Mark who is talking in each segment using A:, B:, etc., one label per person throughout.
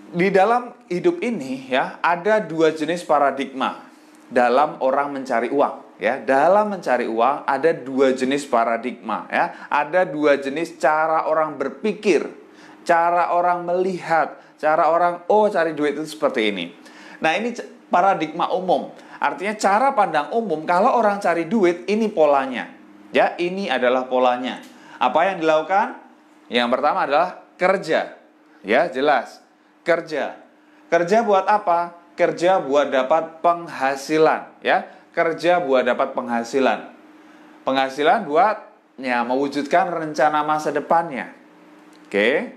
A: Di dalam hidup ini ya, ada dua jenis paradigma dalam orang mencari uang ya. Dalam mencari uang ada dua jenis paradigma ya. Ada dua jenis cara orang berpikir, cara orang melihat, cara orang cari duit itu seperti ini. Nah, ini paradigma umum. Artinya cara pandang umum kalau orang cari duit ini polanya. Ya, ini adalah polanya. Apa yang dilakukan? Yang pertama adalah kerja. Ya, jelas. Kerja buat apa? Kerja buat dapat penghasilan, ya. Kerja buat dapat penghasilan. Penghasilan buat mewujudkan rencana masa depannya. Oke.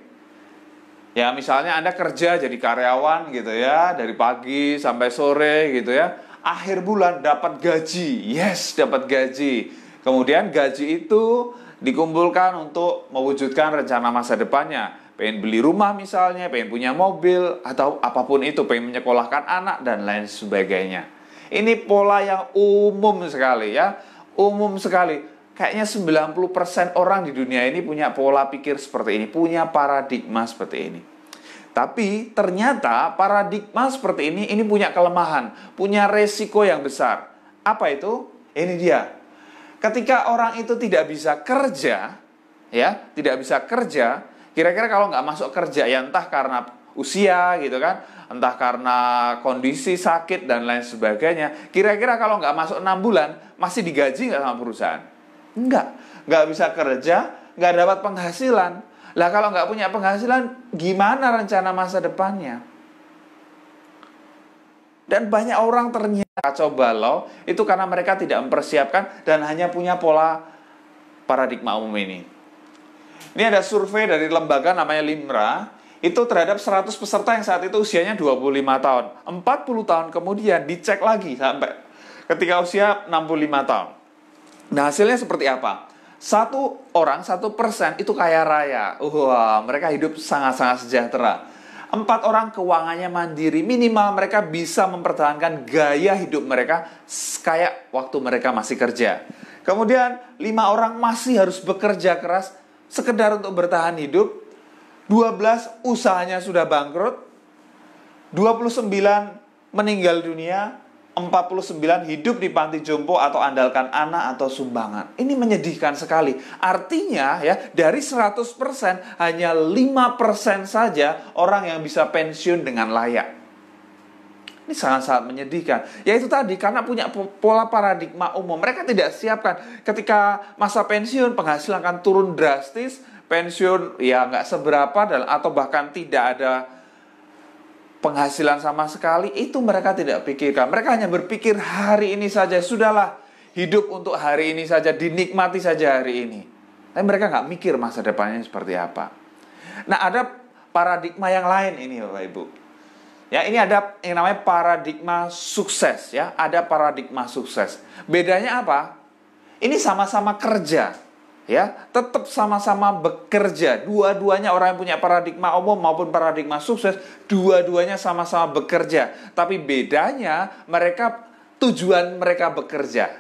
A: Ya, misalnya Anda kerja jadi karyawan gitu ya, dari pagi sampai sore gitu ya. Akhir bulan dapat gaji. Yes, dapat gaji. Kemudian gaji itu dikumpulkan untuk mewujudkan rencana masa depannya. Pengen beli rumah misalnya, pengen punya mobil, atau apapun itu, pengen menyekolahkan anak, dan lain sebagainya. Ini pola yang umum sekali ya, umum sekali. Kayaknya 90% orang di dunia ini punya pola pikir seperti ini, punya paradigma seperti ini. Tapi ternyata paradigma seperti ini punya kelemahan, punya resiko yang besar. Apa itu? Ini dia. Ketika orang itu tidak bisa kerja, ya, tidak bisa kerja, kira-kira kalau nggak masuk kerja, ya entah karena usia gitu kan, entah karena kondisi sakit dan lain sebagainya, kira-kira kalau nggak masuk 6 bulan, masih digaji nggak sama perusahaan? Nggak bisa kerja, nggak dapat penghasilan. Lah kalau nggak punya penghasilan, gimana rencana masa depannya? Dan banyak orang ternyata kacau balau, itu karena mereka tidak mempersiapkan dan hanya punya pola paradigma umum ini. Ini ada survei dari lembaga namanya Limra, itu terhadap 100 peserta yang saat itu usianya 25 tahun. 40 tahun kemudian dicek lagi sampai ketika usia 65 tahun. Nah, hasilnya seperti apa? 1% itu kaya raya. Wah, mereka hidup sangat-sangat sejahtera. 4 orang keuangannya mandiri, minimal mereka bisa mempertahankan gaya hidup mereka kayak waktu mereka masih kerja. Kemudian 5 orang masih harus bekerja keras sekedar untuk bertahan hidup. 12 usahanya sudah bangkrut. 29 meninggal dunia. 49 hidup di panti jompo atau andalkan anak atau sumbangan. Ini menyedihkan sekali. Artinya ya, dari 100% hanya 5% saja orang yang bisa pensiun dengan layak. Ini sangat-sangat menyedihkan. Ya itu tadi, karena punya pola paradigma umum. Mereka tidak siapkan. Ketika masa pensiun, penghasilan akan turun drastis. Pensiun ya nggak seberapa, atau bahkan tidak ada penghasilan sama sekali. Itu mereka tidak pikirkan. Mereka hanya berpikir hari ini saja. Sudahlah, hidup untuk hari ini saja. Dinikmati saja hari ini. Tapi mereka nggak mikir masa depannya seperti apa. Nah, ada paradigma yang lain ini Bapak Ibu. Ya, ini ada yang namanya paradigma sukses ya, ada paradigma sukses. Bedanya apa? Ini sama-sama kerja, ya, tetap sama-sama bekerja. Dua-duanya orang yang punya paradigma umum maupun paradigma sukses, dua-duanya sama-sama bekerja. Tapi bedanya tujuan mereka bekerja.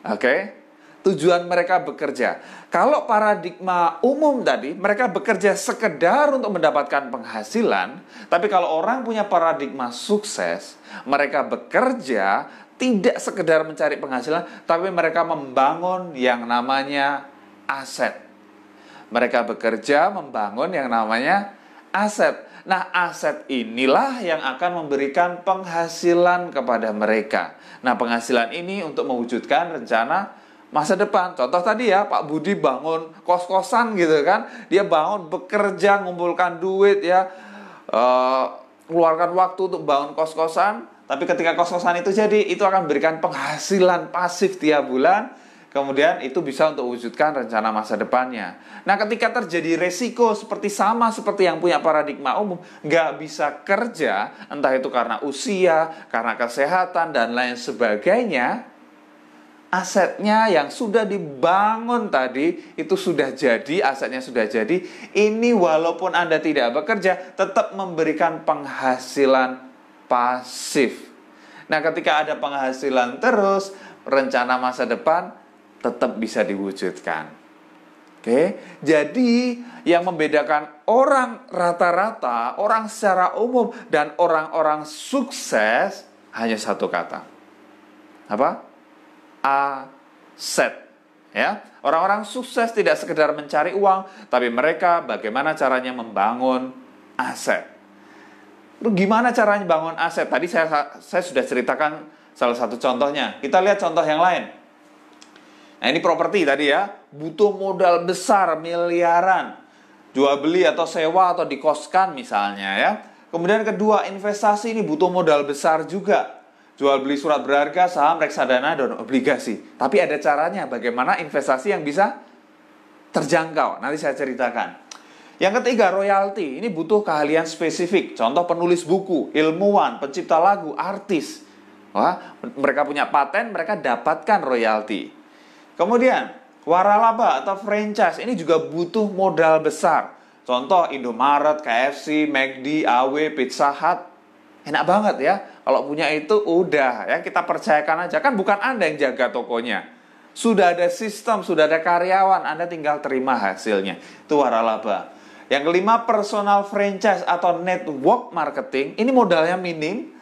A: Oke? Tujuan mereka bekerja. Kalau paradigma umum tadi, mereka bekerja sekedar untuk mendapatkan penghasilan. Tapi kalau orang punya paradigma sukses, mereka bekerja tidak sekedar mencari penghasilan, tapi mereka membangun yang namanya aset. Mereka bekerja membangun yang namanya aset. Nah, aset inilah yang akan memberikan penghasilan kepada mereka. Nah, penghasilan ini untuk mewujudkan rencana masa depan. Contoh tadi ya, Pak Budi bangun kos-kosan gitu kan. Dia bangun, bekerja, ngumpulkan duit ya, keluarkan waktu untuk bangun kos-kosan. Tapi ketika kos-kosan itu jadi, itu akan memberikan penghasilan pasif tiap bulan. Kemudian itu bisa untuk wujudkan rencana masa depannya. Nah, ketika terjadi resiko seperti yang punya paradigma umum, nggak bisa kerja, entah itu karena usia, karena kesehatan, dan lain sebagainya, asetnya yang sudah dibangun tadi, itu sudah jadi, asetnya sudah jadi. Ini walaupun Anda tidak bekerja, tetap memberikan penghasilan pasif. Nah, ketika ada penghasilan terus, rencana masa depan tetap bisa diwujudkan. Oke, jadi yang membedakan orang rata-rata, orang secara umum, dan orang-orang sukses hanya satu kata. Apa? Aset. Ya, orang-orang sukses tidak sekedar mencari uang, tapi mereka bagaimana caranya membangun aset. Gimana caranya bangun aset? Tadi saya sudah ceritakan salah satu contohnya. Kita lihat contoh yang lain. Nah, ini properti tadi ya, butuh modal besar miliaran, jual beli atau sewa atau dikoskan misalnya ya. Kemudian kedua, investasi ini butuh modal besar juga, jual beli surat berharga, saham, reksadana, dan obligasi. Tapi ada caranya bagaimana investasi yang bisa terjangkau. Nanti saya ceritakan. Yang ketiga, royalti. Ini butuh keahlian spesifik. Contoh penulis buku, ilmuwan, pencipta lagu, artis. Wah, mereka punya paten, mereka dapatkan royalti. Kemudian, waralaba atau franchise ini juga butuh modal besar. Contoh Indomaret, KFC, McD, AW, Pizza Hut. Enak banget ya. Kalau punya itu udah ya, kita percayakan aja. Kan bukan Anda yang jaga tokonya. Sudah ada sistem, sudah ada karyawan, Anda tinggal terima hasilnya. Itu waralaba. Yang kelima, personal franchise atau network marketing. Ini modalnya minim,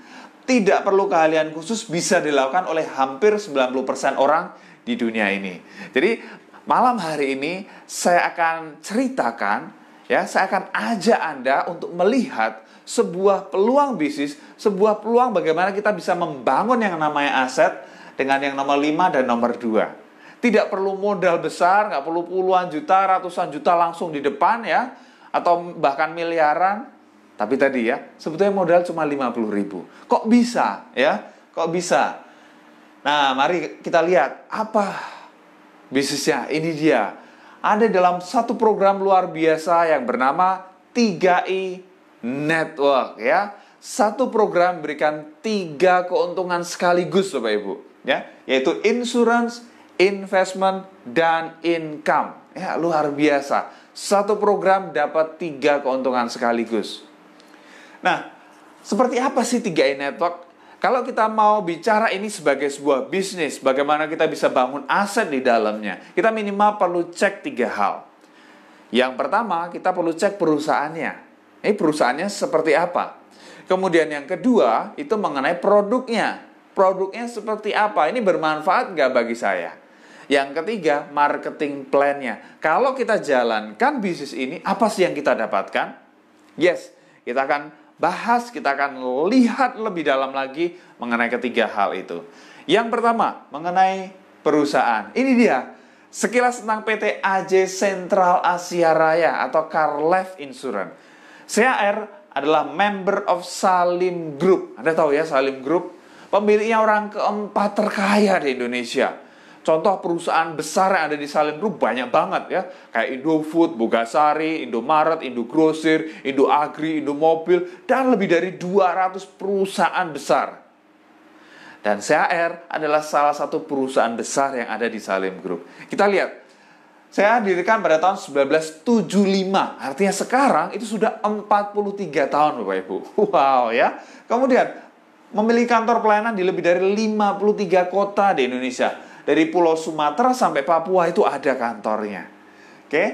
A: tidak perlu keahlian khusus, bisa dilakukan oleh hampir 90% orang di dunia ini. Jadi malam hari ini saya akan ceritakan ya, saya akan ajak Anda untuk melihat sebuah peluang bisnis, sebuah peluang bagaimana kita bisa membangun yang namanya aset dengan yang nomor 5 dan nomor 2. Tidak perlu modal besar, nggak perlu puluhan juta, ratusan juta langsung di depan ya, atau bahkan miliaran. Tapi tadi ya, sebetulnya modal cuma 50.000. Kok bisa ya? Kok bisa? Nah, mari kita lihat apa bisnisnya. Ini dia. Ada dalam satu program luar biasa yang bernama 3i Network ya. Satu program memberikan 3 keuntungan sekaligus Bapak Ibu ya, yaitu insurance, investment, dan income. Ya, luar biasa. Satu program dapat 3 keuntungan sekaligus. Nah, seperti apa sih 3i Network? Kalau kita mau bicara ini sebagai sebuah bisnis, bagaimana kita bisa bangun aset di dalamnya, kita minimal perlu cek 3 hal. Yang pertama, kita perlu cek perusahaannya. Ini perusahaannya seperti apa? Kemudian yang kedua, itu mengenai produknya. Produknya seperti apa? Ini bermanfaat nggak bagi saya? Yang ketiga, marketing plan-nya. Kalau kita jalankan bisnis ini, apa sih yang kita dapatkan? Yes, kita akan bahas, kita akan lihat lebih dalam lagi mengenai ketiga hal itu. Yang pertama, mengenai perusahaan. Ini dia, sekilas tentang PT AJ Sentral Asia Raya atau Carlife Insurance. CAR adalah member of Salim Group. Anda tahu ya Salim Group? Pemiliknya orang keempat terkaya di Indonesia. Contoh perusahaan besar yang ada di Salim Group banyak banget ya. Kayak Indofood, Bogasari, Indomaret, Indogrosir, Indoagri, Indomobil, dan lebih dari 200 perusahaan besar. Dan CAR adalah salah satu perusahaan besar yang ada di Salim Group. Kita lihat, saya didirikan pada tahun 1975. Artinya sekarang itu sudah 43 tahun Bapak Ibu. Wow ya. Kemudian memiliki kantor pelayanan di lebih dari 53 kota di Indonesia. Dari Pulau Sumatera sampai Papua itu ada kantornya. Oke.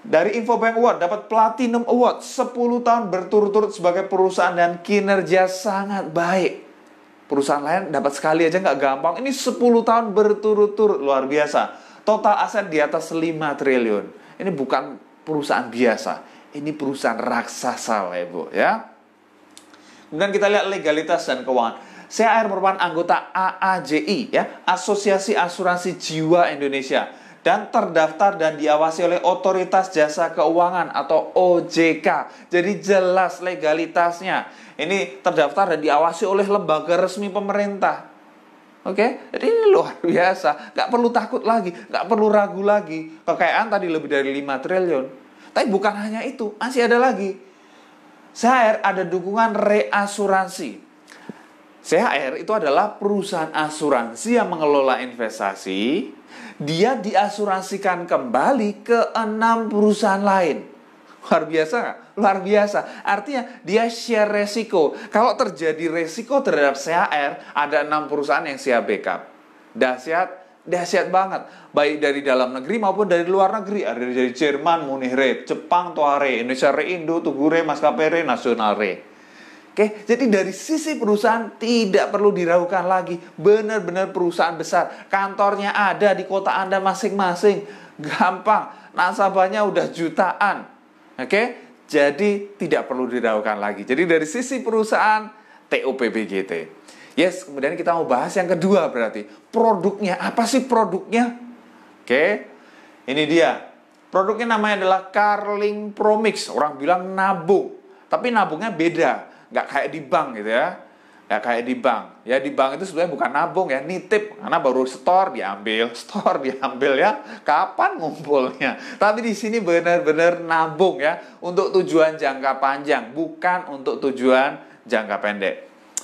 A: Dari Infobank Award dapat Platinum Award 10 tahun berturut-turut sebagai perusahaan dan kinerja sangat baik. Perusahaan lain dapat sekali aja nggak gampang. Ini 10 tahun berturut-turut, luar biasa. Total aset di atas 5 triliun. Ini bukan perusahaan biasa. Ini perusahaan raksasa, Ibu ya. Kemudian kita lihat legalitas dan keuangan. CAR merupakan anggota AAJI ya, Asosiasi Asuransi Jiwa Indonesia, dan terdaftar dan diawasi oleh Otoritas Jasa Keuangan atau OJK. Jadi jelas legalitasnya. Ini terdaftar dan diawasi oleh lembaga resmi pemerintah. Oke, jadi ini luar biasa. Gak perlu takut lagi, gak perlu ragu lagi. Kekayaan tadi lebih dari 5 triliun. Tapi bukan hanya itu, masih ada lagi. CAR ada dukungan reasuransi. CAR itu adalah perusahaan asuransi yang mengelola investasi. Dia diasuransikan kembali ke 6 perusahaan lain. Luar biasa nggak? Luar biasa. Artinya dia share resiko. Kalau terjadi resiko terhadap CAR, ada 6 perusahaan yang siap backup. Dahsyat, dahsyat banget. Baik dari dalam negeri maupun dari luar negeri. Ada dari Jerman, Munich Re, Jepang, Toa Re, Indonesia Reindo, Tugu Re, Maskapai Re, Nasional Re. Oke, jadi dari sisi perusahaan tidak perlu diragukan lagi. Benar-benar perusahaan besar. Kantornya ada di kota Anda masing-masing. Gampang. Nasabahnya udah jutaan. Oke, jadi tidak perlu diragukan lagi. Jadi dari sisi perusahaan, TOPBGT. Yes, kemudian kita mau bahas yang kedua berarti. Produknya, apa sih produknya? Oke, ini dia. Produknya namanya adalah Carling Promix. Orang bilang nabung. Tapi nabungnya beda. Nggak kayak di bank gitu ya. Nggak kayak di bank. Ya di bank itu sebenarnya bukan nabung ya, nitip. Karena baru store diambil ya. Kapan ngumpulnya? Tapi di sini benar-benar nabung ya. Untuk tujuan jangka panjang. Bukan untuk tujuan jangka pendek.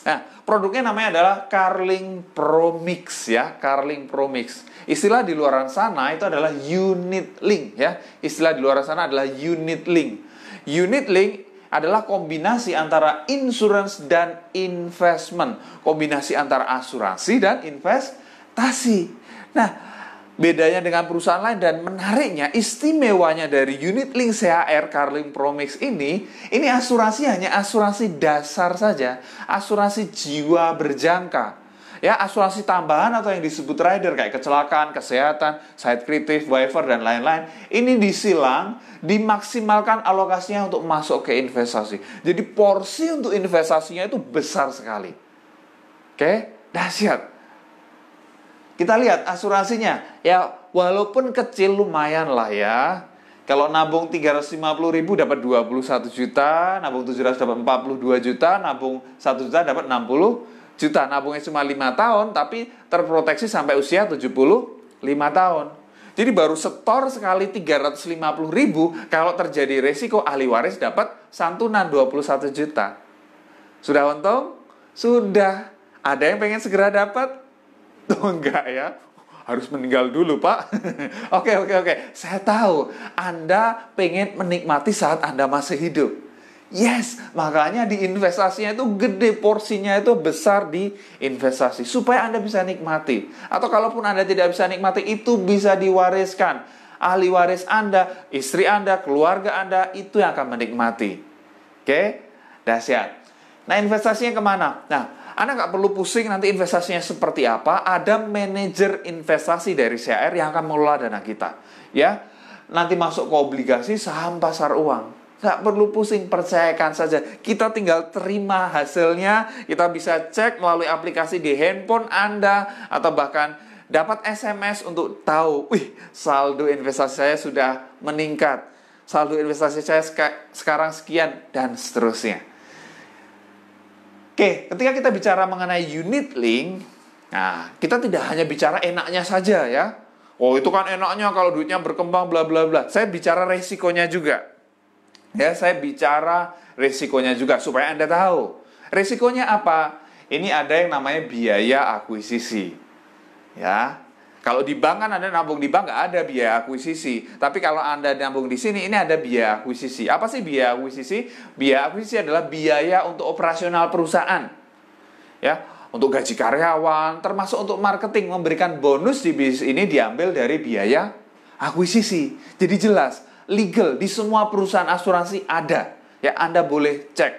A: Nah, produknya namanya adalah Carling Promix ya, Carling Promix. Istilah di luar sana itu adalah unit link ya. Istilah di luar sana adalah unit link. Unit link adalah kombinasi antara insurance dan investment. Kombinasi antara asuransi dan investasi. Nah, bedanya dengan perusahaan lain dan menariknya, istimewanya dari unit link CHR Carling Promix ini asuransi hanya asuransi dasar saja, asuransi jiwa berjangka. Ya, asuransi tambahan atau yang disebut rider kayak kecelakaan, kesehatan, side kritis, waiver dan lain-lain, ini disilang, dimaksimalkan alokasinya untuk masuk ke investasi. Jadi porsi untuk investasinya itu besar sekali. Oke, dahsyat. Kita lihat asuransinya, ya walaupun kecil lumayan lah ya. Kalau nabung 350.000 dapat 21 juta, nabung 700 dapat 42 juta, nabung 1 juta dapat 60 juta. Nabungnya cuma 5 tahun, tapi terproteksi sampai usia 75 tahun. Jadi baru setor sekali 350.000, kalau terjadi resiko ahli waris dapat santunan 21 juta. Sudah untung? Sudah. Ada yang pengen segera dapat? Oh enggak ya, harus meninggal dulu Pak. Oke. Saya tahu Anda pengen menikmati saat Anda masih hidup. Yes, makanya di investasinya itu gede, porsinya itu besar di investasi supaya Anda bisa nikmati. Atau kalaupun Anda tidak bisa nikmati, itu bisa diwariskan. Ahli waris Anda, istri Anda, keluarga Anda itu yang akan menikmati. Oke, dahsyat. Nah, investasinya kemana? Nah, Anda nggak perlu pusing nanti investasinya seperti apa. Ada manajer investasi dari CHR yang akan mengelola dana kita. Ya, nanti masuk ke obligasi, saham, pasar uang. Nggak perlu pusing, percayakan saja. Kita tinggal terima hasilnya. Kita bisa cek melalui aplikasi di handphone Anda. Atau bahkan dapat SMS untuk tahu, saldo investasi saya sudah meningkat. Saldo investasi saya sekarang sekian, dan seterusnya. Oke, ketika kita bicara mengenai unit link, nah, kita tidak hanya bicara enaknya saja ya. Oh, itu kan enaknya kalau duitnya berkembang bla bla bla. Saya bicara resikonya juga. Ya, saya bicara resikonya juga supaya Anda tahu. Resikonya apa? Ini ada yang namanya biaya akuisisi. Ya. Kalau di bank kan Anda nabung di bank nggak ada biaya akuisisi. Tapi kalau Anda nabung di sini, ini ada biaya akuisisi. Apa sih biaya akuisisi? Biaya akuisisi adalah biaya untuk operasional perusahaan. Ya, untuk gaji karyawan, termasuk untuk marketing, memberikan bonus di bisnis ini diambil dari biaya akuisisi. Jadi jelas, legal di semua perusahaan asuransi ada. Ya, Anda boleh cek.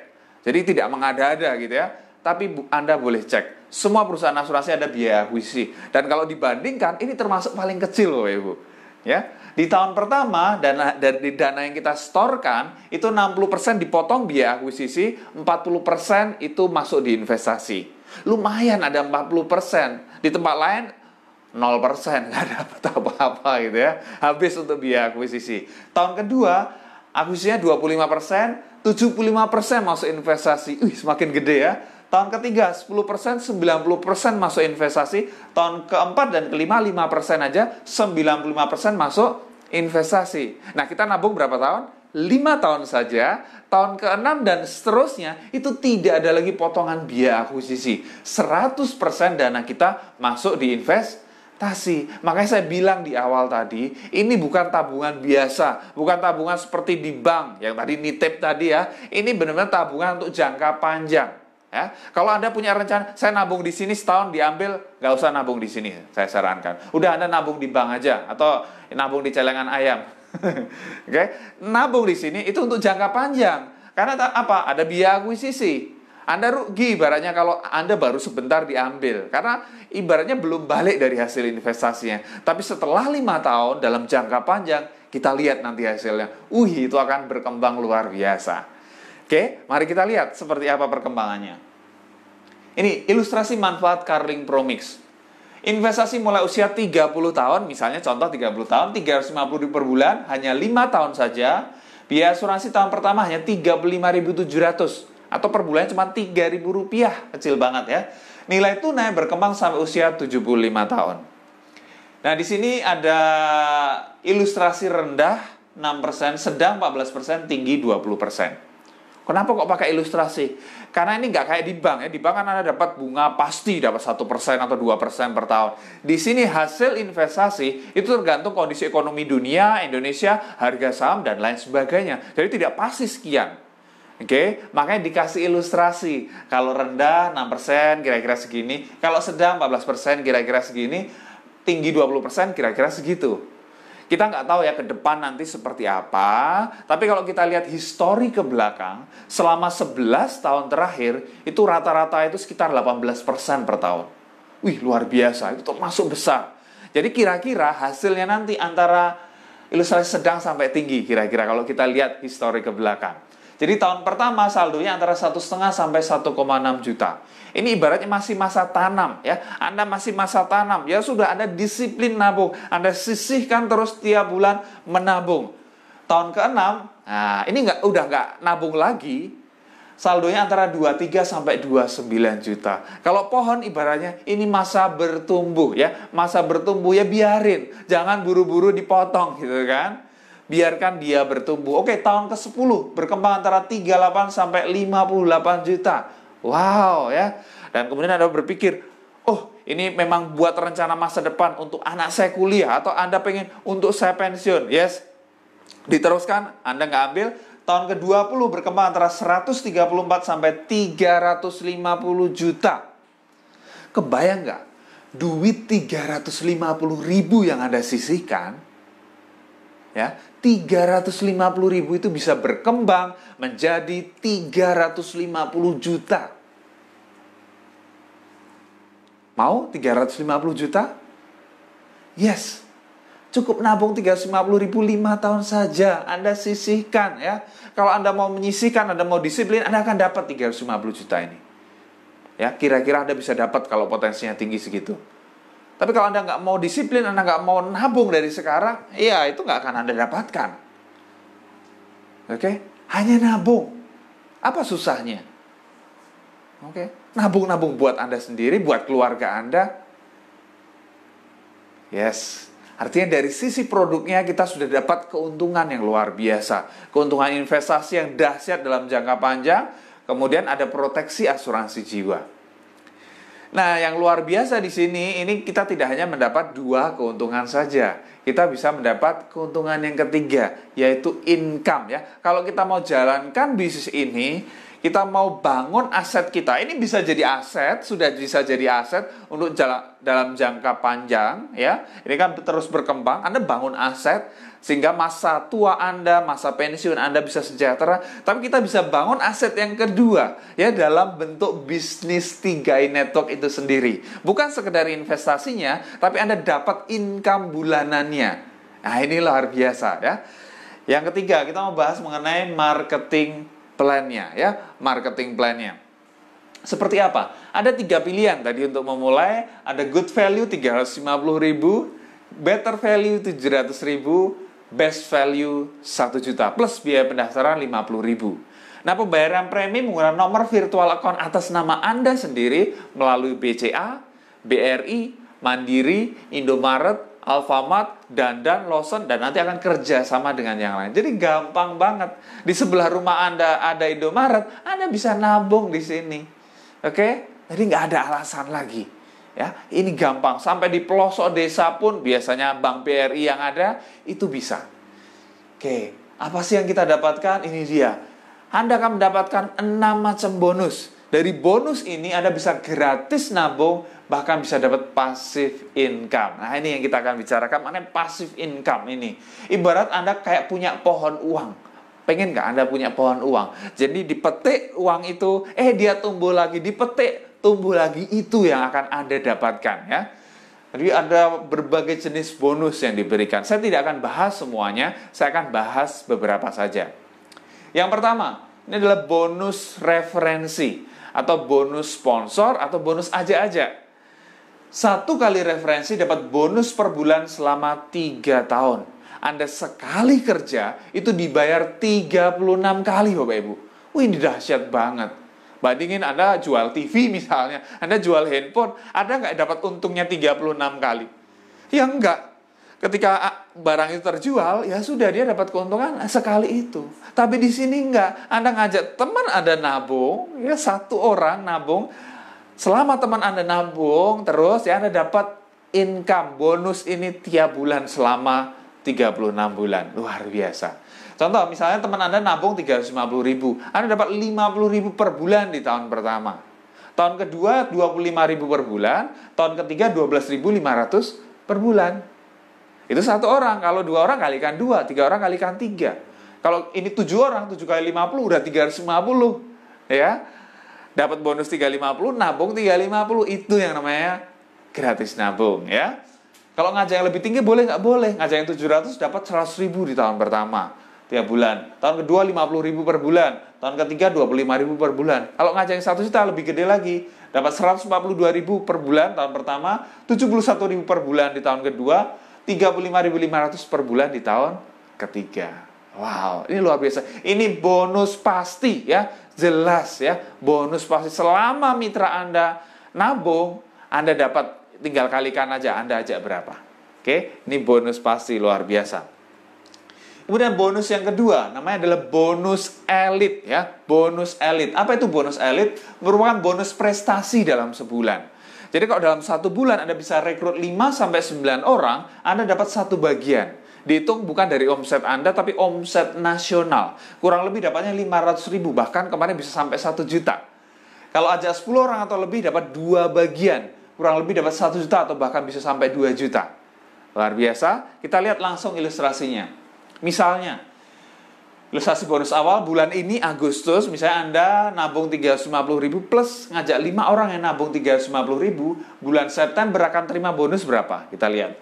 A: Jadi tidak mengada-ada gitu ya. Tapi Anda boleh cek. Semua perusahaan asuransi ada biaya akuisisi. Dan kalau dibandingkan, ini termasuk paling kecil loh Ibu. Ya, di tahun pertama, dari dana yang kita setorkan, itu 60% dipotong biaya akuisisi, 40% itu masuk di investasi. Lumayan ada 40%. Di tempat lain, 0%. Nggak dapat apa-apa gitu ya. Habis untuk biaya akuisisi. Tahun kedua, akuisisinya 25%, 75% masuk investasi. Semakin gede ya. Tahun ketiga 10%, 90% masuk investasi. Tahun keempat dan kelima 5% aja, 95% masuk investasi. Nah, kita nabung berapa tahun? 5 tahun saja. Tahun ke-6 dan seterusnya itu tidak ada lagi potongan biaya akuisisi. 100% dana kita masuk di investasi. Makanya saya bilang di awal tadi, ini bukan tabungan biasa, bukan tabungan seperti di bank yang tadi nitip tadi ya. Ini benar-benar tabungan untuk jangka panjang. Ya, kalau Anda punya rencana, saya nabung di sini setahun diambil, nggak usah nabung di sini, saya sarankan. Udah Anda nabung di bank aja, atau nabung di celengan ayam. Oke, nabung di sini itu untuk jangka panjang. Karena apa? Ada biaya akuisisi. Anda rugi ibaratnya kalau Anda baru sebentar diambil. Karena ibaratnya belum balik dari hasil investasinya. Tapi setelah 5 tahun dalam jangka panjang, kita lihat nanti hasilnya. Itu akan berkembang luar biasa. Oke, mari kita lihat seperti apa perkembangannya. Ini ilustrasi manfaat Carling Promix. Investasi mulai usia 30 tahun, misalnya contoh 30 tahun, 350.000 per bulan, hanya 5 tahun saja. Biaya asuransi tahun pertama hanya 35.700 atau per bulan cuma Rp3.000, kecil banget ya. Nilai tunai berkembang sampai usia 75 tahun. Nah, di sini ada ilustrasi rendah 6%, sedang 14%, tinggi 20%. Kenapa kok pakai ilustrasi? Karena ini nggak kayak di bank ya. Di bank kan Anda dapat bunga pasti dapat 1% atau 2% per tahun. Di sini hasil investasi itu tergantung kondisi ekonomi dunia, Indonesia, harga saham dan lain sebagainya. Jadi tidak pasti sekian. Oke, makanya dikasih ilustrasi. Kalau rendah 6% kira-kira segini, kalau sedang 14% kira-kira segini, tinggi 20% kira-kira segitu. Kita nggak tahu ya ke depan nanti seperti apa, tapi kalau kita lihat histori ke belakang, selama 11 tahun terakhir, itu rata-rata itu sekitar 18% per tahun. Luar biasa, itu termasuk besar. Jadi kira-kira hasilnya nanti antara ilustrasi sedang sampai tinggi, kira-kira kalau kita lihat histori ke belakang. Jadi tahun pertama saldonya antara 1,5 sampai 1,6 juta. Ini ibaratnya masih masa tanam ya. Anda masih masa tanam, ya sudah Anda disiplin nabung. Anda sisihkan terus tiap bulan menabung. Tahun ke-6, nah ini udah nggak nabung lagi. Saldonya antara 23 sampai 29 juta. Kalau pohon ibaratnya ini masa bertumbuh ya. Masa bertumbuh ya biarin. Jangan buru-buru dipotong gitu kan. Biarkan dia bertumbuh. Oke, tahun ke-10 berkembang antara 38 sampai 58 juta. Wow ya. Dan kemudian Anda berpikir, ini memang buat rencana masa depan untuk anak saya kuliah atau Anda pengen untuk saya pensiun. Yes. Diteruskan, Anda nggak ambil. Tahun ke-20 berkembang antara 134 sampai 350 juta. Kebayang nggak? Duit 350.000 yang Anda sisihkan, ya, 350.000 itu bisa berkembang menjadi 350 juta. Mau 350 juta? Yes. Cukup nabung 350.000 5 tahun saja. Anda sisihkan ya. Kalau Anda mau menyisihkan, Anda mau disiplin, Anda akan dapat 350 juta ini. Ya, kira-kira Anda bisa dapat kalau potensinya tinggi segitu. Tapi kalau Anda nggak mau disiplin, Anda nggak mau nabung dari sekarang, ya itu nggak akan Anda dapatkan. Oke? Hanya nabung. Apa susahnya? Oke? Nabung-nabung buat Anda sendiri, buat keluarga Anda. Yes. Artinya dari sisi produknya kita sudah dapat keuntungan yang luar biasa. Keuntungan investasi yang dahsyat dalam jangka panjang. Kemudian ada proteksi asuransi jiwa. Nah, yang luar biasa di sini, ini kita tidak hanya mendapat 2 keuntungan saja. Kita bisa mendapat keuntungan yang ketiga, yaitu income ya. Kalau kita mau jalankan bisnis ini, kita mau bangun aset kita. Ini bisa jadi aset, sudah bisa jadi aset untuk dalam jangka panjang ya. Ini kan terus berkembang. Anda bangun aset sehingga masa tua Anda, masa pensiun Anda bisa sejahtera. Tapi kita bisa bangun aset yang kedua ya dalam bentuk bisnis 3i Network itu sendiri. Bukan sekedar investasinya, tapi Anda dapat income bulanannya. Nah, ini luar biasa ya. Yang ketiga, kita mau bahas mengenai marketing plan-nya ya, marketing plan-nya. Seperti apa? Ada 3 pilihan tadi untuk memulai. Ada good value 350.000, better value 700.000, best value 1 juta plus biaya pendaftaran 50.000. Nah, pembayaran premi menggunakan nomor virtual account atas nama Anda sendiri melalui BCA, BRI, Mandiri, Indomaret, Alfamart, Dandan, Lawson, dan nanti akan kerja sama dengan yang lain. Jadi gampang banget. Di sebelah rumah Anda ada Indomaret, Anda bisa nabung di sini. Oke? Jadi nggak ada alasan lagi. Ya, ini gampang. Sampai di pelosok desa pun biasanya Bank BRI yang ada itu bisa. Oke, apa sih yang kita dapatkan? Ini dia. Anda akan mendapatkan 6 macam bonus. Dari bonus ini Anda bisa gratis nabung, bahkan bisa dapat passive income. Nah, ini yang kita akan bicarakan, mengenai passive income ini. Ibarat Anda kayak punya pohon uang. Pengen nggak Anda punya pohon uang? Jadi dipetik uang itu, dia tumbuh lagi, dipetik, tumbuh lagi, itu yang akan Anda dapatkan ya. Jadi ada berbagai jenis bonus yang diberikan. Saya tidak akan bahas semuanya, saya akan bahas beberapa saja. Yang pertama, ini adalah bonus referensi, atau bonus sponsor, atau bonus aja-aja. 1 kali referensi dapat bonus per bulan selama 3 tahun. Anda sekali kerja, itu dibayar 36 kali Bapak Ibu. Wih, ini dahsyat banget. Bandingin Anda jual TV misalnya, Anda jual handphone, Anda nggak dapat untungnya 36 kali. Ya enggak. Ketika barang itu terjual, ya sudah, dia dapat keuntungan sekali itu. Tapi di sini enggak. Anda ngajak teman Anda nabung, ya 1 orang nabung. Selama teman Anda nabung, terus ya Anda dapat income, bonus ini tiap bulan selama 36 bulan. Luar biasa. Contoh, misalnya teman Anda nabung 350.000, Anda dapat 50.000 per bulan di tahun pertama. Tahun kedua 25.000 per bulan, tahun ketiga 12.500 per bulan. Itu 1 orang. Kalau 2 orang kalikan 2, 3 orang kalikan 3. Kalau ini 7 orang, 7 kali 50 udah 350. Ya. Dapat bonus 350, nabung 350. Itu yang namanya gratis nabung ya. Kalau ngajak yang lebih tinggi boleh nggak boleh? Ngajak yang 700 dapat 100.000 di tahun pertama tiap bulan. Tahun kedua 50.000 per bulan. Tahun ketiga 25.000 per bulan. Kalau ngajak yang 1 juta lebih gede lagi. Dapat 142.000 per bulan tahun pertama, 71.000 per bulan di tahun kedua, 35.500 per bulan di tahun ketiga. Wow, ini luar biasa. Ini bonus pasti ya, jelas ya. Bonus pasti selama mitra Anda nabung, Anda dapat, tinggal kalikan aja Anda ajak berapa. Oke, ini bonus pasti luar biasa. Kemudian bonus yang kedua, namanya adalah bonus elit ya. Bonus elit. Apa itu bonus elit? Merupakan bonus prestasi dalam sebulan. Jadi kalau dalam 1 bulan Anda bisa rekrut 5-9 orang, Anda dapat 1 bagian. Dihitung bukan dari omset Anda, tapi omset nasional. Kurang lebih dapatnya 500.000, bahkan kemarin bisa sampai 1 juta. Kalau ajak 10 orang atau lebih dapat 2 bagian. Kurang lebih dapat 1 juta atau bahkan bisa sampai 2 juta. Luar biasa. Kita lihat langsung ilustrasinya. Misalnya, ilustrasi bonus awal bulan ini Agustus, misalnya Anda nabung 350.000 plus ngajak 5 orang yang nabung 350.000, bulan September akan terima bonus berapa? Kita lihat.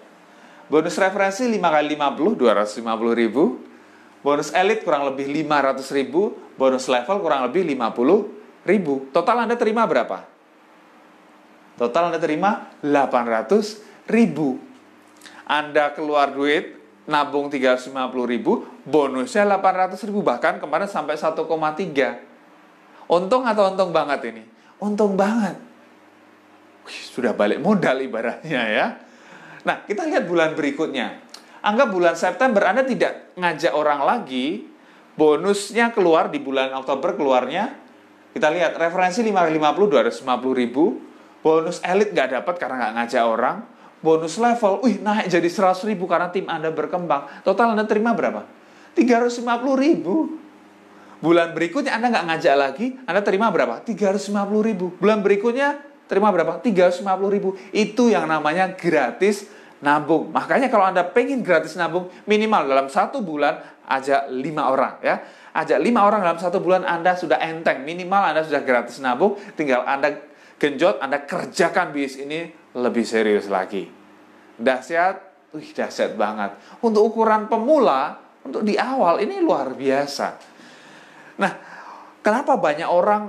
A: Bonus referensi 5 kali 50, 250.000. Bonus elit kurang lebih 500.000, bonus level kurang lebih 50.000. Total Anda terima berapa? Total Anda terima 800.000. Anda keluar duit nabung 350.000, bonusnya 800.000, bahkan kemarin sampai 1,3. Untung atau untung banget ini? Untung banget. Wih, sudah balik modal ibaratnya ya. Nah, kita lihat bulan berikutnya. Anggap bulan September Anda tidak ngajak orang lagi, bonusnya keluar di bulan Oktober keluarnya. Kita lihat referensi 5 kali 50, 250.000. Bonus elit nggak dapat karena nggak ngajak orang. Bonus level, naik jadi 100.000 karena tim Anda berkembang. Total Anda terima berapa? 350.000. Bulan berikutnya Anda nggak ngajak lagi, Anda terima berapa? 350.000. Bulan berikutnya terima berapa? 350.000. Itu yang namanya gratis nabung. Makanya kalau Anda pengen gratis nabung, minimal dalam 1 bulan ajak 5 orang ya. Ajak 5 orang dalam 1 bulan Anda sudah enteng. Minimal Anda sudah gratis nabung, tinggal Anda genjot, Anda kerjakan bisnis ini lebih serius lagi. Dahsyat, dahsyat banget. Untuk ukuran pemula, untuk di awal ini luar biasa. Nah, kenapa banyak orang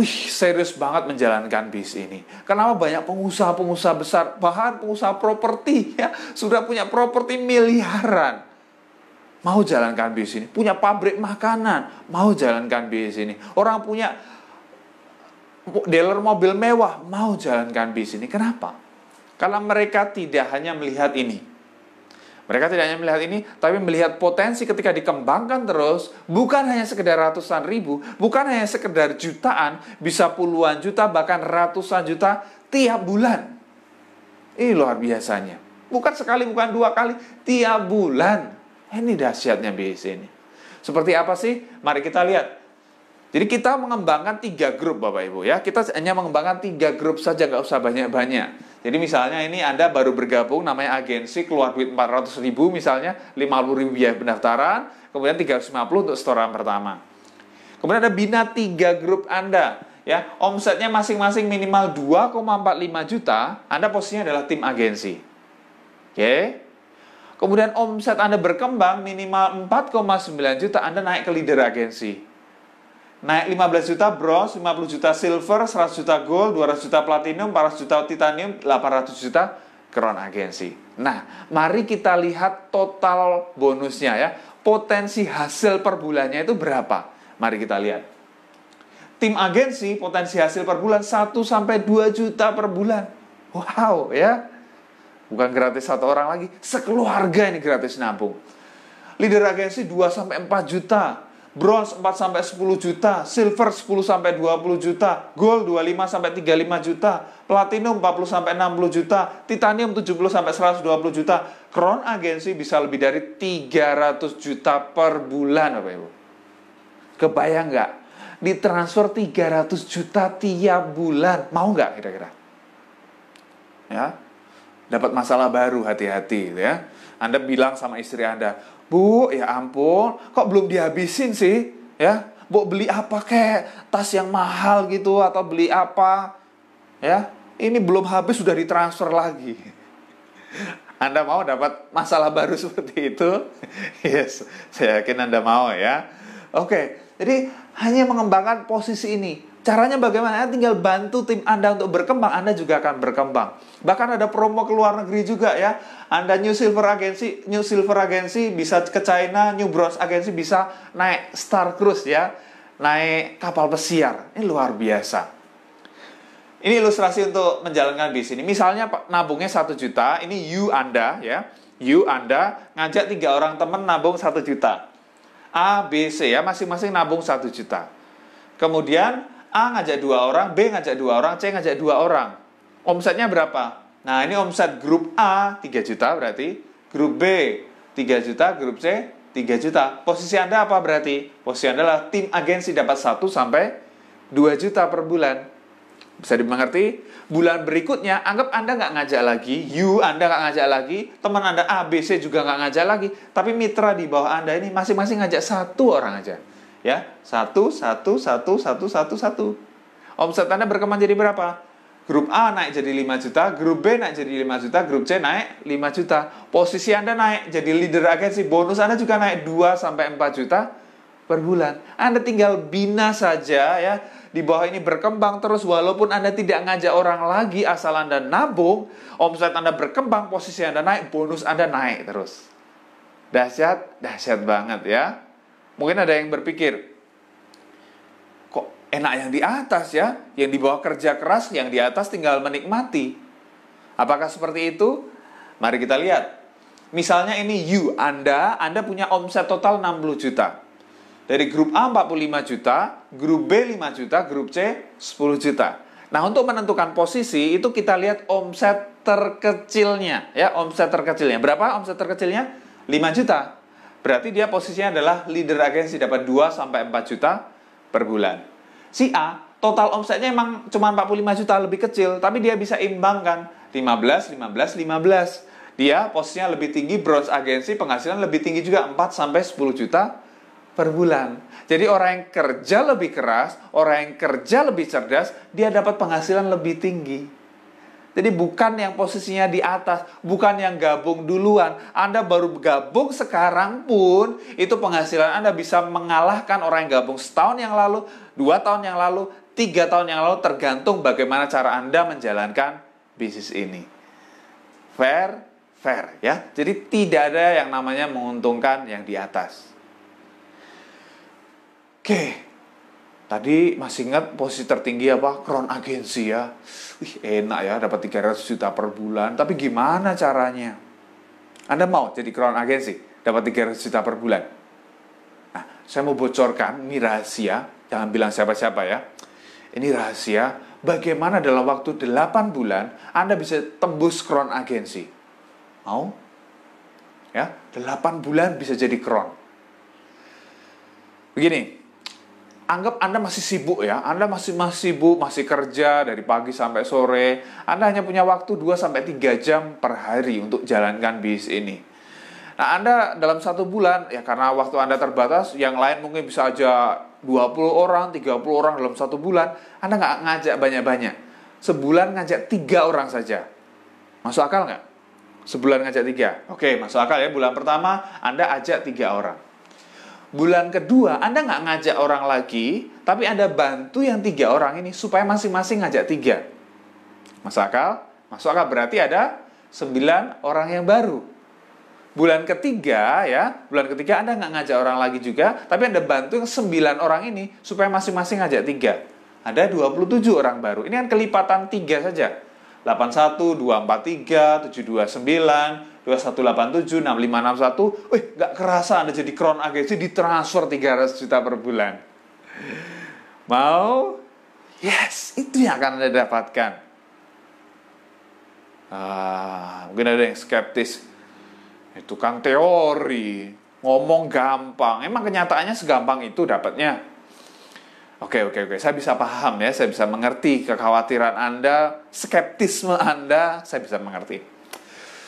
A: serius banget menjalankan bisnis ini? Kenapa banyak pengusaha-pengusaha besar, bahkan pengusaha properti ya, sudah punya properti miliaran, mau jalankan bisnis ini? Punya pabrik makanan, mau jalankan bisnis ini? Orang punya dealer mobil mewah, mau jalankan bisnis ini. Kenapa? Karena mereka tidak hanya melihat ini. Mereka tidak hanya melihat ini, tapi melihat potensi ketika dikembangkan terus, bukan hanya sekedar ratusan ribu, bukan hanya sekedar jutaan, bisa puluhan juta, bahkan ratusan juta tiap bulan. Ini luar biasanya. Bukan sekali, bukan 2 kali, tiap bulan. Ini dahsyatnya bisnis ini. Seperti apa sih? Mari kita lihat. Jadi kita mengembangkan 3 grup Bapak Ibu ya. Kita hanya mengembangkan 3 grup saja, nggak usah banyak-banyak. Jadi misalnya ini Anda baru bergabung, namanya agensi, keluar duit 400.000 misalnya, 50.000 biaya pendaftaran, kemudian 350 untuk setoran pertama. Kemudian Anda bina 3 grup Anda, ya. Omsetnya masing-masing minimal 2,45 juta, Anda posisinya adalah tim agensi. Oke. Kemudian omset Anda berkembang minimal 4,9 juta, Anda naik ke leader agensi. Naik 15 juta bronze, 50 juta silver, 100 juta gold, 200 juta platinum, 400 juta titanium, 800 juta crown agensi. Nah, mari kita lihat total bonusnya ya. Potensi hasil per bulannya itu berapa? Mari kita lihat. Tim agensi potensi hasil per bulan 1 sampai 2 juta per bulan. Wow, ya. Bukan gratis satu orang lagi, sekeluarga ini gratis nabung. Leader agensi 2 sampai 4 juta. Bronze 4 sampai 10 juta, silver 10 sampai 20 juta, gold 25 sampai 35 juta, platinum 40 sampai 60 juta, titanium 70 sampai 120 juta. Crown agensi bisa lebih dari 300 juta per bulan, Bapak Ibu. Kebayang nggak? Ditransfer 300 juta tiap bulan. Mau nggak kira-kira? Ya. Dapat masalah baru, hati-hati ya. Anda bilang sama istri Anda, "Bu, ya ampun, kok belum dihabisin sih? Ya, Bu beli apa kek? Tas yang mahal gitu atau beli apa? Ya, ini belum habis sudah ditransfer lagi." Anda mau dapat masalah baru seperti itu? Yes, saya yakin Anda mau ya. Oke, jadi hanya mengembangkan posisi ini. Caranya bagaimana? Tinggal bantu tim Anda untuk berkembang, Anda juga akan berkembang. Bahkan ada promo ke luar negeri juga ya. Anda New Silver Agency bisa ke China, New Bronze Agency bisa naik Star Cruise ya. Naik kapal pesiar. Ini luar biasa. Ini ilustrasi untuk menjalankan bisnis ini. Misalnya nabungnya 1 juta, ini Anda ya. Anda ngajak 3 orang teman nabung 1 juta. A, B, C ya, masing-masing nabung 1 juta. Kemudian A ngajak 2 orang, B ngajak 2 orang, C ngajak 2 orang. Omsetnya berapa? Nah, ini omset grup A 3 juta berarti, grup B 3 juta, grup C 3 juta. Posisi Anda apa berarti? Posisi Anda adalah tim agensi dapat 1 sampai 2 juta per bulan. Bisa dimengerti? Bulan berikutnya, anggap Anda nggak ngajak lagi, Anda nggak ngajak lagi, teman Anda A, B, C juga nggak ngajak lagi, tapi mitra di bawah Anda ini masing-masing ngajak 1 orang aja. Ya, 1. Omset Anda berkembang jadi berapa? Grup A naik jadi 5 juta, grup B naik jadi 5 juta, grup C naik 5 juta. Posisi Anda naik jadi leader agensi, bonus Anda juga naik 2 sampai 4 juta per bulan. Anda tinggal bina saja ya. Di bawah ini berkembang terus walaupun Anda tidak ngajak orang lagi, asal Anda nabung, omset Anda berkembang, posisi Anda naik, bonus Anda naik terus. Dahsyat banget ya. Mungkin ada yang berpikir, kok enak yang di atas ya? Yang di bawah kerja keras, yang di atas tinggal menikmati. Apakah seperti itu? Mari kita lihat. Misalnya ini Anda punya omset total 60 juta. Dari grup A 45 juta, grup B 5 juta, grup C 10 juta. Nah, untuk menentukan posisi, itu kita lihat omset terkecilnya. Ya, omset terkecilnya. Berapa omset terkecilnya? 5 juta. Berarti dia posisinya adalah leader agensi, dapat 2 sampai 4 juta per bulan. Si A, total omsetnya emang cuma 45 juta, lebih kecil, tapi dia bisa imbangkan 15. Dia posisinya lebih tinggi, bronze agensi, penghasilan lebih tinggi juga 4 sampai 10 juta per bulan. Jadi orang yang kerja lebih keras, orang yang kerja lebih cerdas, dia dapat penghasilan lebih tinggi. Jadi bukan yang posisinya di atas, bukan yang gabung duluan. Anda baru gabung sekarang pun, itu penghasilan Anda bisa mengalahkan orang yang gabung setahun yang lalu, 2 tahun yang lalu, 3 tahun yang lalu, tergantung bagaimana cara Anda menjalankan bisnis ini. Fair ya. Jadi tidak ada yang namanya menguntungkan yang di atas. Oke. Tadi masih ingat posisi tertinggi apa? Crown agensi ya. Enak ya, dapat 300 juta per bulan. Tapi gimana caranya? Anda mau jadi crown agensi, dapat 300 juta per bulan? Nah, saya mau bocorkan, ini rahasia. Jangan bilang siapa-siapa ya. Ini rahasia, bagaimana dalam waktu 8 bulan, Anda bisa tembus crown agensi. Mau? Ya, 8 bulan bisa jadi crown. Begini, Anggap Anda masih sibuk ya, Anda masih sibuk, masih kerja dari pagi sampai sore. Anda hanya punya waktu 2-3 jam per hari untuk jalankan bisnis ini. Nah, Anda dalam 1 bulan, ya karena waktu Anda terbatas, yang lain mungkin bisa aja 20 orang, 30 orang dalam 1 bulan. Anda nggak ngajak banyak-banyak. Sebulan ngajak 3 orang saja. Masuk akal nggak? Sebulan ngajak 3. Oke, masuk akal ya. Bulan pertama, Anda ajak 3 orang. Bulan kedua, Anda nggak ngajak orang lagi, tapi Anda bantu yang 3 orang ini supaya masing-masing ngajak 3. Masuk akal? Masuk akal, berarti ada 9 orang yang baru. Bulan ketiga Anda nggak ngajak orang lagi juga, tapi Anda bantu yang 9 orang ini supaya masing-masing ngajak 3. Ada 27 orang baru. Ini kan kelipatan 3 saja. 81, 243, 729, 2187, 6561. Nggak kerasa Anda jadi Crown Agency ditransfer 300 juta per bulan. Mau? Yes, itu yang akan Anda dapatkan. Mungkin ada yang skeptis. Itu kan teori, ngomong gampang. Emang kenyataannya segampang itu dapatnya? Oke. Saya bisa paham ya, saya bisa mengerti kekhawatiran Anda, skeptisme Anda, saya bisa mengerti.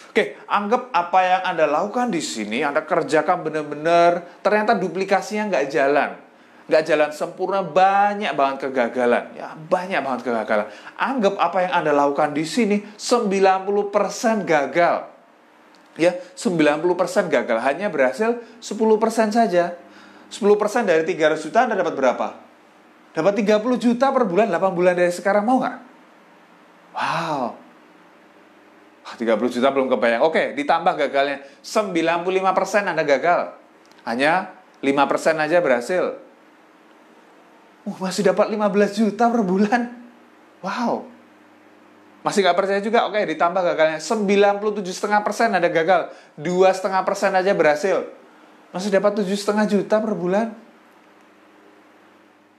A: Oke, anggap apa yang Anda lakukan di sini, Anda kerjakan benar-benar, ternyata duplikasinya nggak jalan sempurna, banyak banget kegagalan. Ya, banyak banget kegagalan. Anggap apa yang Anda lakukan di sini 90% gagal. Ya, 90% gagal, hanya berhasil 10% saja. 10% dari 300 juta Anda dapat berapa? Dapat 30 juta per bulan, 8 bulan dari sekarang, mau nggak? Wow. 30 juta belum kebayang. Oke, ditambah gagalnya. 95% Anda gagal. Hanya 5% aja berhasil. Masih dapat 15 juta per bulan. Wow. Masih nggak percaya juga? Oke, ditambah gagalnya. 97,5% Anda gagal. 2,5% aja berhasil. Masih dapat 7,5 juta per bulan.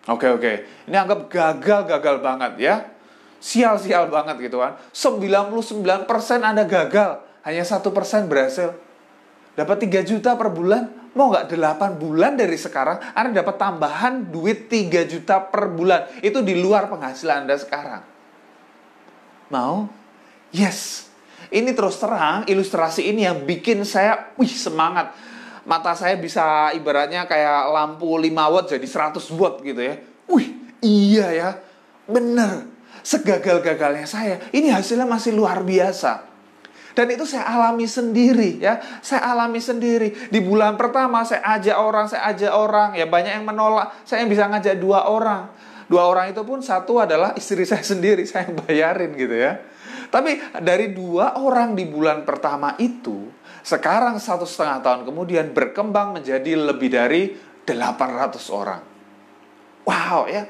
A: Oke. Ini anggap gagal banget ya. Sial banget gitu kan. 99% Anda gagal. Hanya 1% berhasil. Dapat 3 juta per bulan. Mau nggak 8 bulan dari sekarang Anda dapat tambahan duit 3 juta per bulan. Itu di luar penghasilan Anda sekarang. Mau? Yes. Ini terus terang ilustrasi ini yang bikin saya semangat. Mata saya bisa ibaratnya kayak lampu 5 watt jadi 100 watt gitu ya. Iya ya. Bener. Segagal-gagalnya saya, ini hasilnya masih luar biasa. Dan itu saya alami sendiri ya. Saya alami sendiri. Di bulan pertama saya ajak orang. Ya banyak yang menolak. Saya bisa ngajak 2 orang. 2 orang itu pun satu adalah istri saya sendiri. Saya yang bayarin gitu ya. Tapi dari 2 orang di bulan pertama itu, sekarang 1,5 tahun kemudian berkembang menjadi lebih dari 800 orang. Wow ya.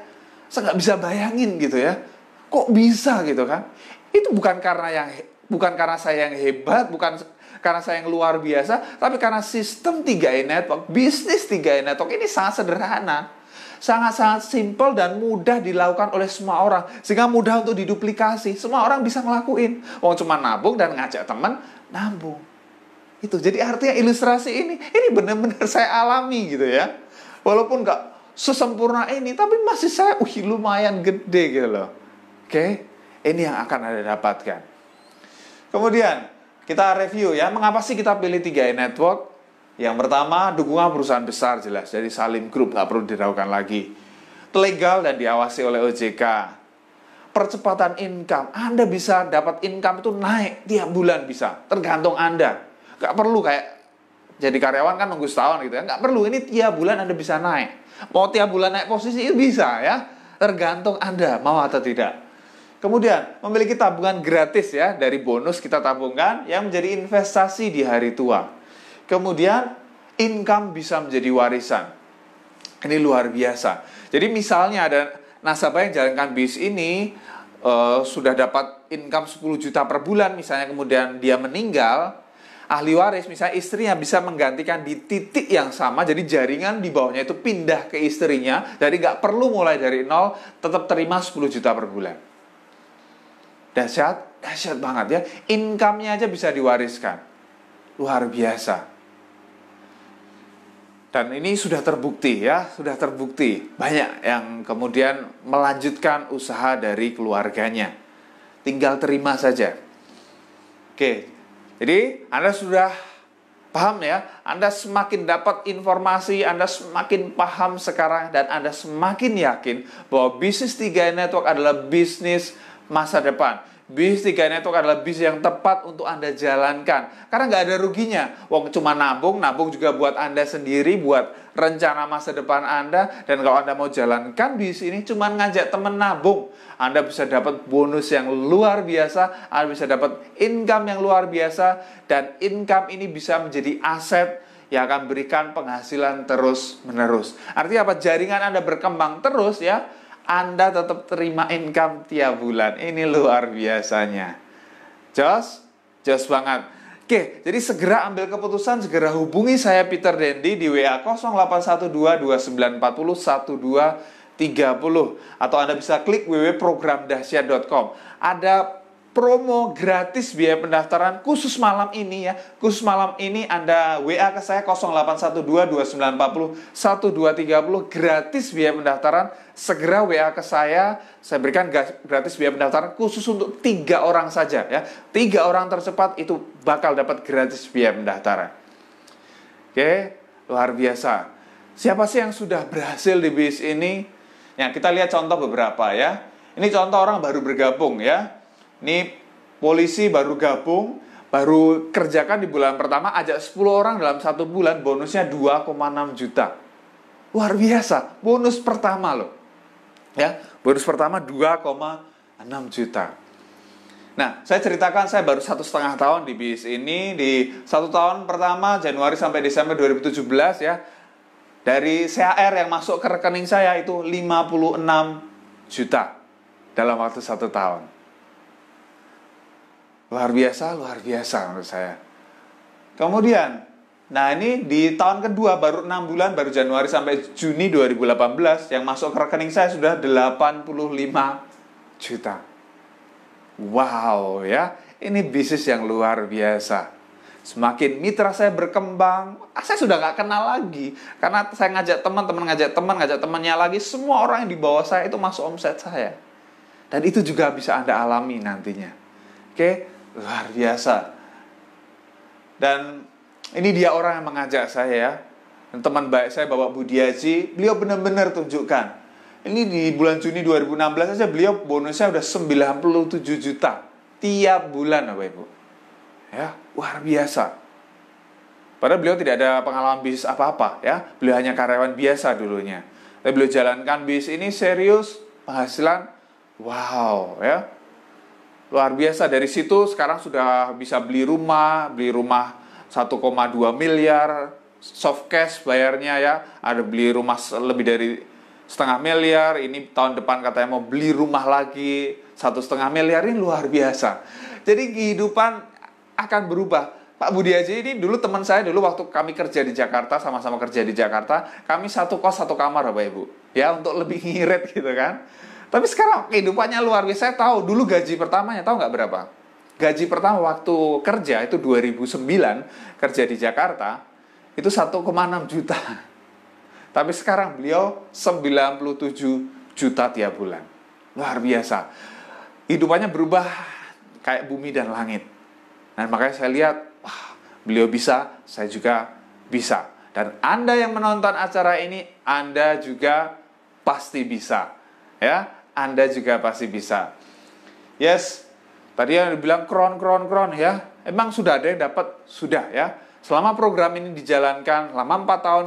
A: Saya nggak bisa bayangin gitu ya. Kok bisa gitu kan? Itu bukan karena saya yang hebat, bukan karena saya yang luar biasa, tapi karena sistem 3i Network, bisnis 3i Network ini sangat sederhana. Sangat-sangat simpel dan mudah dilakukan oleh semua orang. Sehingga mudah untuk diduplikasi. Semua orang bisa ngelakuin. Cuma nabung dan ngajak teman nabung. Itu. Jadi artinya ilustrasi ini benar-benar saya alami gitu ya. Walaupun nggak sesempurna ini, tapi masih saya lumayan gede gitu loh. Oke, ini yang akan Anda dapatkan. Kemudian kita review ya, mengapa sih kita pilih 3i Network? Yang pertama, dukungan perusahaan besar jelas. Jadi Salim Group nggak perlu diragukan lagi. Legal dan diawasi oleh OJK. Percepatan income. Anda bisa dapat income itu naik tiap bulan bisa. Tergantung Anda. Nggak perlu kayak jadi karyawan kan nunggu setahun gitu ya. Nggak perlu, ini tiap bulan Anda bisa naik. Mau tiap bulan naik posisi itu bisa ya. Tergantung Anda mau atau tidak. Kemudian, memiliki tabungan gratis ya. Dari bonus kita tabungkan yang menjadi investasi di hari tua. Kemudian, income bisa menjadi warisan. Ini luar biasa. Jadi misalnya ada nasabah yang jalankan bisnis ini, sudah dapat income 10 juta per bulan, misalnya kemudian dia meninggal, ahli waris, misalnya istrinya bisa menggantikan di titik yang sama, jadi jaringan di bawahnya itu pindah ke istrinya, jadi nggak perlu mulai dari nol, tetap terima 10 juta per bulan. Dahsyat banget ya. Income-nya aja bisa diwariskan. Luar biasa. Dan ini sudah terbukti ya, sudah terbukti. Banyak yang kemudian melanjutkan usaha dari keluarganya. Tinggal terima saja. Oke, jadi Anda sudah paham ya? Anda semakin dapat informasi, Anda semakin paham sekarang, dan Anda semakin yakin bahwa bisnis 3i Network adalah bisnis masa depan. Bisnis 3i Network adalah bisnis yang tepat untuk Anda jalankan. Karena nggak ada ruginya. Wong cuma nabung juga buat Anda sendiri, buat rencana masa depan Anda. Dan kalau Anda mau jalankan bisnis ini, cuma ngajak temen nabung. Anda bisa dapat bonus yang luar biasa, Anda bisa dapat income yang luar biasa, dan income ini bisa menjadi aset yang akan berikan penghasilan terus-menerus. Artinya apa? Jaringan Anda berkembang terus ya. Anda tetap terima income tiap bulan. Ini luar biasanya. Jos banget. Oke, jadi segera ambil keputusan, segera hubungi saya Peter Dendi di WA 0812-941-1230. Atau Anda bisa klik www.programdahsyat.com. Ada promo gratis biaya pendaftaran khusus malam ini ya. Khusus malam ini Anda WA ke saya 0812-2940-1230, gratis biaya pendaftaran. Segera WA ke saya berikan gratis biaya pendaftaran khusus untuk 3 orang saja ya. 3 orang tercepat itu bakal dapat gratis biaya pendaftaran. Oke, luar biasa. Siapa sih yang sudah berhasil di bisnis ini? Ya, kita lihat contoh beberapa ya. Ini contoh orang baru bergabung ya. Ini polisi baru gabung, baru kerjakan di bulan pertama, ajak 10 orang dalam 1 bulan, bonusnya 2,6 juta. Luar biasa, bonus pertama loh. Ya, bonus pertama 2,6 juta. Nah, saya ceritakan saya baru 1,5 tahun di bisnis ini. Di 1 tahun pertama, Januari sampai Desember 2017 ya, dari CHR yang masuk ke rekening saya itu 56 juta dalam waktu 1 tahun. Luar biasa menurut saya. Kemudian, nah ini di tahun kedua, baru 6 bulan, baru Januari sampai Juni 2018, yang masuk ke rekening saya sudah 85 juta. Wow ya, ini bisnis yang luar biasa. Semakin mitra saya berkembang, saya sudah nggak kenal lagi. Karena saya ngajak ngajak temannya lagi, semua orang yang di bawah saya itu masuk omset saya. Dan itu juga bisa Anda alami nantinya. Oke? Luar biasa. Dan ini dia orang yang mengajak saya ya. Dan teman baik saya Bapak Budi Haji, beliau benar-benar tunjukkan. Ini di bulan Juni 2016 saja beliau bonusnya udah 97 juta tiap bulan Bapak Ibu. Ya, luar biasa. Padahal beliau tidak ada pengalaman bisnis apa-apa ya. Beliau hanya karyawan biasa dulunya. Tapi beliau jalankan bisnis ini serius, penghasilan wow ya. Luar biasa. Dari situ sekarang sudah bisa beli rumah 1,2 miliar soft cash bayarnya ya. Ada beli rumah lebih dari 0,5 miliar. Ini tahun depan katanya mau beli rumah lagi 1,5 miliar. Ini luar biasa. Jadi kehidupan akan berubah. Pak Budi Haji ini dulu teman saya dulu waktu kami kerja di Jakarta, sama-sama kerja di Jakarta, kami 1 kos 1 kamar Bapak Ibu. Ya, untuk lebih ngirit gitu kan. Tapi sekarang kehidupannya luar biasa. Saya tahu dulu gaji pertamanya, tahu nggak berapa? Gaji pertama waktu kerja itu 2009, kerja di Jakarta, itu 1,6 juta. Tapi sekarang beliau 97 juta tiap bulan. Luar biasa. Hidupannya berubah kayak bumi dan langit. Dan makanya saya lihat, wah, beliau bisa, saya juga bisa. Dan Anda yang menonton acara ini, Anda juga pasti bisa. Ya, Anda juga pasti bisa. Yes, tadi yang dibilang kron ya. Emang sudah ada yang dapat? Sudah ya. Selama program ini dijalankan, selama 4,5 tahun,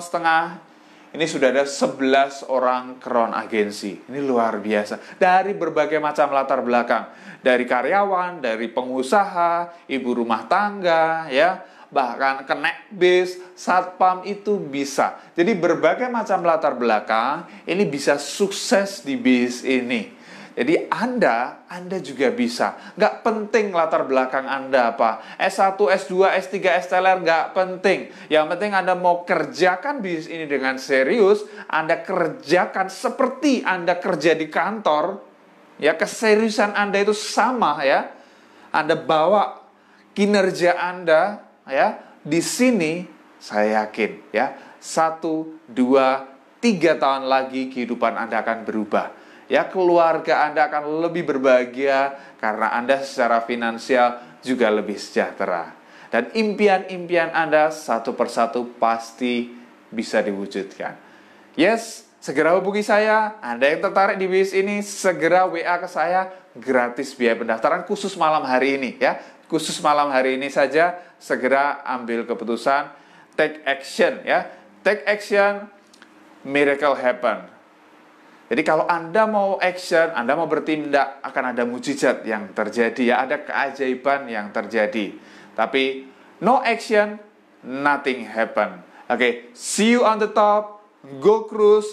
A: ini sudah ada 11 orang kron agensi. Ini luar biasa. Dari berbagai macam latar belakang. Dari karyawan, dari pengusaha, ibu rumah tangga, ya. Bahkan kenek bis, satpam itu bisa. Jadi berbagai macam latar belakang ini bisa sukses di bis ini. Jadi Anda juga bisa. Nggak penting latar belakang Anda apa. S1, S2, S3, STLR nggak penting. Yang penting Anda mau kerjakan bisnis ini dengan serius. Anda kerjakan seperti Anda kerja di kantor. Ya, keseriusan Anda itu sama ya. Anda bawa kinerja Anda ya, di sini saya yakin ya, 1, 2, 3 tahun lagi kehidupan Anda akan berubah. Ya, keluarga Anda akan lebih berbahagia karena Anda secara finansial juga lebih sejahtera. Dan impian-impian Anda satu persatu pasti bisa diwujudkan. Yes, segera hubungi saya. Anda yang tertarik di bisnis ini, segera WA ke saya, gratis biaya pendaftaran khusus malam hari ini ya. Khusus malam hari ini saja, segera ambil keputusan, take action ya. Take action, miracle happen. Jadi kalau Anda mau action, Anda mau bertindak, akan ada mujizat yang terjadi ya, ada keajaiban yang terjadi. Tapi no action, nothing happen. Oke, see you on the top. Go Cruise,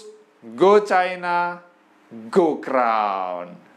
A: go China, go Crown.